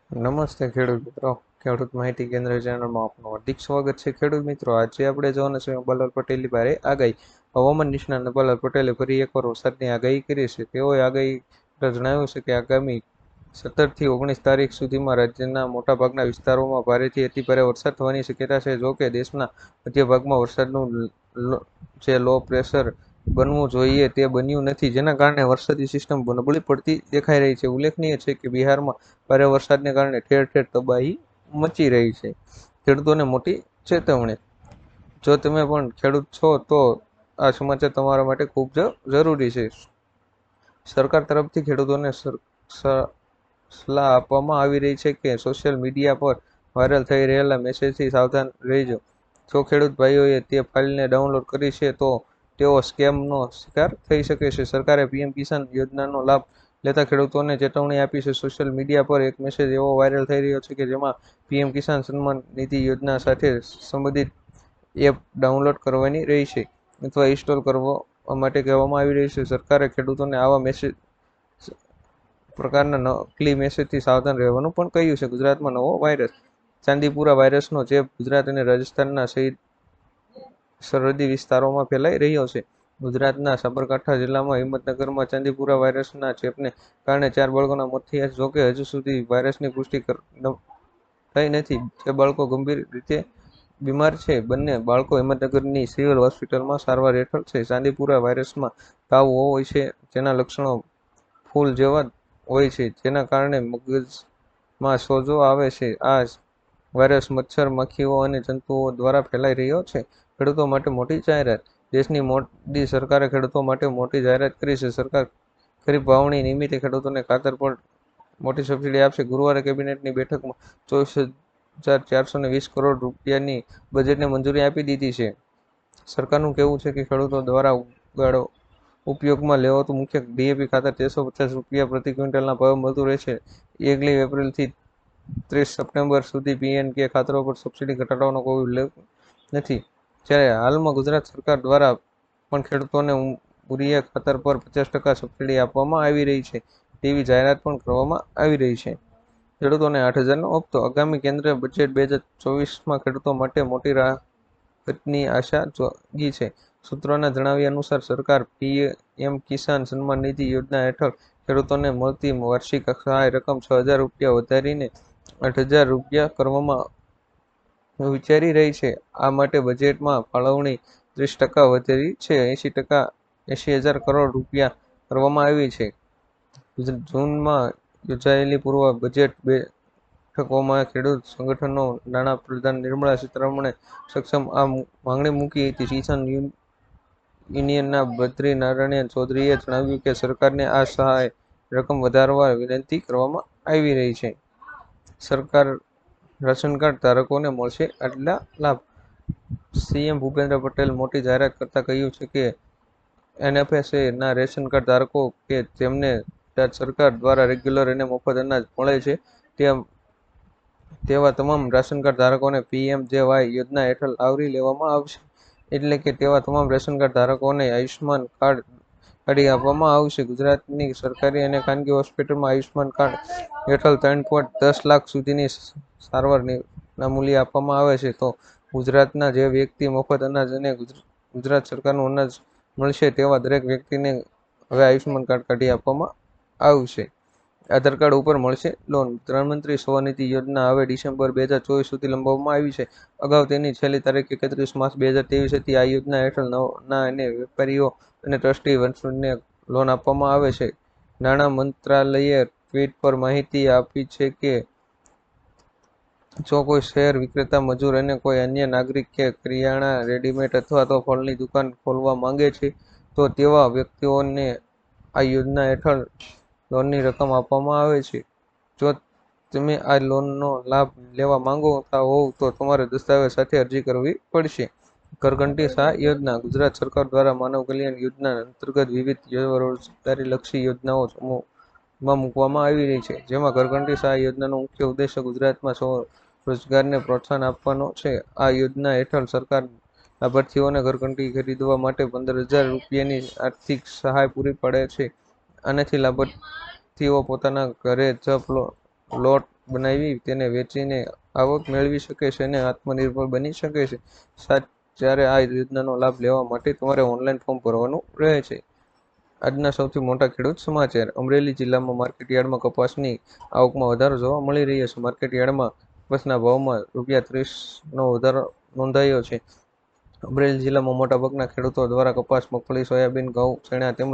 નમસ્તે ખેડૂત મિત્રો. ખેડૂત માહિતી કેન્દ્ર ચેનલમાં આપનું હાર્દિક સ્વાગત છે. ખેડૂત મિત્રો, આજે આપણે જોવાના છે અંબાલાલ પટેલની ભારે આગાહી. હવામાન નિષ્ણાત અંબાલાલ પટેલે ફરી એકવાર વરસાદની આગાહી કરી છે. તેઓએ આગાહી જણાવ્યું છે કે આગામી 17 થી 19 તારીખ સુધીમાં રાજ્યના મોટાભાગના વિસ્તારોમાં ભારેથી અતિભારે વરસાદ થવાની શક્યતા છે. જો કે દેશના મધ્ય ભાગમાં વરસાદનું જે લો પ્રેશર બનવું જોઈએ તે બન્યું નથી, જેના કારણે વરસાદી સિસ્ટમ નબળી પડતી દેખાઈ રહી છે. ઉલ્લેખનીય છે કે બિહારમાં ભારે વરસાદને કારણે ઠેર ઠેર તબાહી મચી રહી છે. ખેડૂતોને મોટી ચેતવણી. જો તમે પણ ખેડૂત છો તો આ સમાચાર તમારા માટે ખૂબ જરૂરી છે. સરકાર તરફથી ખેડૂતોને સલાહ આપવામાં આવી રહી છે કે સોશિયલ મીડિયા પર વાયરલ થઈ રહેલા મેસેજથી સાવધાન રહેજો. જો ખેડૂત ભાઈઓએ તે ફાઇલને ડાઉનલોડ કરી છે તો તેઓ સ્કેમનો શિકાર થઈ શકે છે. સરકારે પીએમ કિસાન યોજનાનો લાભ લેતા ખેડૂતોને ચેતવણી આપી છે. સોશિયલ મીડિયા પર એક મેસેજ એવો વાયરલ થઈ રહ્યો છે કે જેમાં પીએમ કિસાન સન્માન નિધિ યોજના સાથે સંબંધિત એપ ડાઉનલોડ કરવાની રહી છે અથવા ઇન્સ્ટોલ કરવા માટે કહેવામાં આવી રહી છે. સરકારે ખેડૂતોને આવા પ્રકારના નકલી મેસેજથી સાવધાન રહેવાનું પણ કહ્યું છે. ગુજરાતમાં નવો વાયરસ. ચાંદીપુરા વાયરસનો ચેપ ગુજરાત અને રાજસ્થાનના સરહદી વિસ્તારોમાં ફેલાઈ રહ્યો છે. ગુજરાતના સાબરકાંઠા જિલ્લામાં હિંમતનગરમાં ચાંદીપુરા વાયરસના ચેપને કારણે 4 બાળકોના મોત થયા છે. જોકે હજુ સુધી વાયરસની પુષ્ટિ થઈ નથી. જે બાળકો ગંભીર રીતે બીમાર છે, બંને બાળકો હિંમતનગરની સિવિલ હોસ્પિટલમાં સારવાર હેઠળ છે. ચાંદીપુરા વાયરસમાં તાવ હોય છે, જેના લક્ષણો ફૂલ જેવા હોય છે, જેના કારણે મગજમાં સોજો આવે છે. આ વાયરસ મચ્છર, માખીઓ અને જંતુઓ દ્વારા ફેલાઈ રહ્યો છે. ખેડૂતો માટે મોટી જાહેરાત. દેશની મોદી સરકારે ખેડૂતો માટે મોટી જાહેરાત કરી છે. સરકાર ખરીફ વાવણી નિમિત્તે ખેડૂતોને ખાતર પર મોટી સબસિડી આપશે. ગુરુવારે કેબિનેટની બેઠકમાં 24,420 કરોડ રૂપિયાની બજેટને મંજૂરી આપી દીધી છે. સરકારનું કહેવું છે કે ખેડૂતો દ્વારા ઉપયોગમાં લેવાતું મુખ્ય ડીએપી ખાતર 1350 રૂપિયા પ્રતિ ક્વિન્ટલના ભાવે મળતું રહેશે. 1 એપ્રિલથી 30 સપ્ટેમ્બર સુધી પીએનકે ખાતરો પર સબસિડી ઘટાડવાનો કોઈ ઉલ્લેખ નથી. જ્યારે હાલમાં ગુજરાત સરકાર દ્વારા પણ ખેડૂતોને યુરિયા ખાતર પર 50% સબસિડી આપવામાં આવી રહી છે તેવી જાહેરાત પણ કરવામાં આવી રહી છે. ખેડૂતોને 8,000નો હપ્તો. આગામી કેન્દ્રીય બજેટ 2024માં ખેડૂતો માટે મોટી રાહતની આશા જાગી છે. સૂત્રોના જણાવ્યા અનુસાર સરકાર પીએમ કિસાન સન્માન નિધિ યોજના હેઠળ ખેડૂતોને મળતી વાર્ષિક સહાય રકમ 6,000 રૂપિયા વધારીને 8,000 રૂપિયા કરવામાં વિચારી રહી છે. આ માટે બજેટમાં ફાળવણી 30% વધારી છે. 80,000 કરોડ રૂપિયા કરવામાં આવી છે. જૂનમાં યોજાયેલી પૂર્વ બજેટ બેઠકોમાં ખેડૂત સંગઠનો નાણાપ્રધાન નિર્મલા સીતારમણે આ માંગણી મૂકી હતી. કિસાન યુનિયનના બદ્રીનારાયણ ચૌધરીએ જણાવ્યું કે સરકારને આ સહાય રકમ વધારવા વિનંતી કરવામાં આવી રહી છે. સરકાર રાશન કાર્ડ ધારકોને મળશે આટલા લાભ. સીએમ ભૂપેન્દ્ર પટેલ મોટી જાહેરાત કરતા કહ્યું છે કે એનએફએસએ ના રેશન કાર્ડ ધારકો કે જેમને ગુજરાત સરકાર દ્વારા રેગ્યુલર અને મફત અનાજ મળે છે તેવા તમામ રાશન કાર્ડ ધારકોને પીએમજેવાય યોજના હેઠળ આવરી લેવામાં આવશે. એટલે કે તેવા તમામ રેશન કાર્ડ ધારકોને આયુષ્માન કાર્ડ કાઢી આપવામાં આવશે. ગુજરાતની સરકારી અને ખાનગી હોસ્પિટલમાં આયુષ્માન કાર્ડ હેઠળ 3.10 લાખ સુધીની સારવારના મૂલ્ય આપવામાં આવે છે. તો ગુજરાતના જે વ્યક્તિ મફત અનાજ અને ગુજરાત સરકારનું અનાજ મળશે તેવા દરેક વ્યક્તિને હવે આયુષ્માન કાર્ડ કાઢી આપવામાં આવશે. આધાર કાર્ડ ઉપર મળશે લોન. પ્રધાનમંત્રી સ્વનિધિ યોજના હવે ડિસેમ્બર 2024 સુધી લંબાવવામાં આવી છે. અગાઉ તેની છેલ્લી તારીખ 31 માર્ચ 2023 હતી. આ યોજના હેઠળ નાના અને વેપારીઓ અને ટ્રસ્ટી વંશને લોન આપવામાં આવે છે. નાણાં મંત્રાલયે ટ્વીટ પર માહિતી આપી છે કે જો કોઈ શહેર વિક્રેતા, મજૂર અને કોઈ અન્ય નાગરિક કે કરિયાણા, રેડીમેડ અથવા તો ફળની દુકાન ખોલવા માંગે છે તો તેવા વ્યક્તિઓને આ યોજના હેઠળ લોનની રકમ આપવામાં આવે છે. જો તમે આ લોનનો લાભ લેવા માંગતા હોવ તો તમારે દસ્તાવેજ સાથે અરજી કરવી પડશે. ઘરઘંટી સહાય યોજના. ગુજરાત સરકાર દ્વારા માનવ કલ્યાણ યોજના અંતર્ગત વિવિધ રોજગારીલક્ષી યોજનાઓ અમલમાં મૂકવામાં આવી રહી છે. જેમાં ઘરઘંટી સહાય યોજનાનો મુખ્ય ઉદ્દેશ્ય ગુજરાતમાં સ્વરોજગારને પ્રોત્સાહન આપવાનો છે. આ યોજના હેઠળ સરકાર લાભાર્થીઓને ઘરઘંટી ખરીદવા માટે 15,000 રૂપિયાની આર્થિક સહાય પૂરી પાડે છે. આનાથી લાભાર્થીઓ પોતાના ઘરે જ લોટ બનાવી તેને વેચીને આવક મેળવી શકે છે અને આત્મનિર્ભર બની શકે છે. જ્યારે આ યોજનાનો લાભ લેવા માટે તમારે ઓનલાઈન ફોર્મ ભરવાનું રહે છે. આજના સૌથી મોટા ખેડૂત સમાચાર. અમરેલી જિલ્લામાં માર્કેટયાર્ડમાં કપાસની આવકમાં વધારો જોવા મળી રહ્યો છે. માર્કેટયાર્ડમાં કપાસના ભાવમાં ₹30નો વધારો નોંધાયો છે. અમરેલી જિલ્લામાં મોટાભાગના ખેડૂતો દ્વારા કપાસ, મગફળી, સોયાબીન, ઘઉં, ચણા તેમજ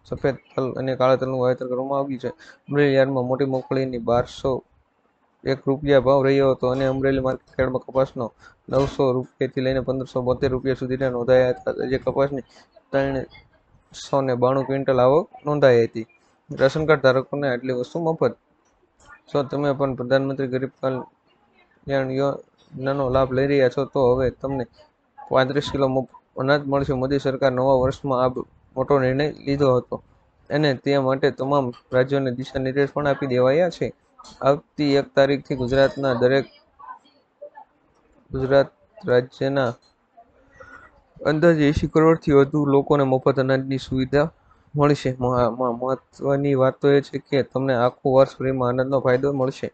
સફેદ તલ અને કાળા તલનું વાવેતર કરવામાં આવ્યું છે. અમરેલી યાર્ડમાં મોટી મગફળીની ₹1201 ભાવ રહ્યો હતો અને અમરેલી માર્કેટયાર્ડમાં કપાસનો ₹900 લઈને ₹1572 સુધીના નોંધાયા હતા. આજે કપાસની 392 ક્વિન્ટલ આવક નોંધાઈ હતી. રાશન કાર્ડ ધારકોને આટલી વસ્તુ મફત. જો તમે પણ પ્રધાનમંત્રી ગરીબ કલ્યાણ યોજનાનો લાભ લઈ રહ્યા છો તો હવે તમને 35 કિલો અનાજ મળશે. મોદી સરકાર નવા વર્ષમાં આ મોટો નિર્ણય લીધો હતો અને તે માટે તમામ રાજ્યોને દિશા નિર્દેશ પણ આપી દેવાયા છે. આવતી 1 તારીખથી ગુજરાત રાજ્યના અંદાજે 80 કરોડથી વધુ લોકોને મફત અનાજની સુવિધા મળશે. મહત્વની વાત તો એ છે કે તમને આખું વર્ષ ફ્રીમાં અનાજનો ફાયદો મળશે.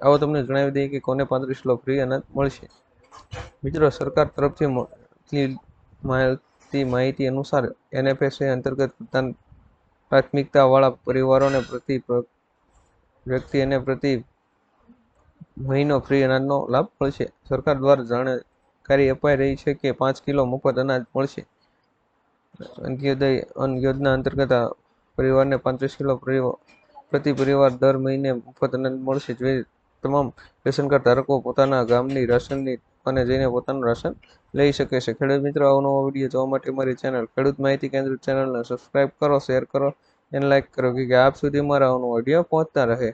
આવો તમને જણાવી દઈએ કે કોને 35 કિલો ફ્રી અનાજ મળશે. મિત્રો, સરકાર તરફથી મળતી માહિતી અનુસાર NFSA અંતર્ગત પ્રાથમિકતાવાળા પરિવારોને પ્રતિ વ્યક્તિ અને પ્રતિ મહિનો ફ્રી અનાજનો લાભ મળશે. સરકાર દ્વારા જાણકારી અપાઈ રહી છે કે 5 કિલો મફત અનાજ મળશે. અંત્યોદય અન્ન યોજના અંતર્ગત આ પરિવારને 35 કિલો પ્રતિ પરિવાર દર મહિને મફત અનાજ મળશે. જે તમામ રેશન કાર્ડ ધારકો પોતાના ગામની રાશનની દુકાને જઈને પોતાનું રાશન લઈ શકે છે. ખેડૂત મિત્રો, અવનવો વિડીયો જોવા માટે અમારી ચેનલ ખેડૂત માહિતી કેન્દ્ર ચેનલને સબસ્ક્રાઇબ કરો, શેર કરો અને લાઇક કરો કે આપ સુધી મારા અવનવો વિડીયો પહોંચતા રહે.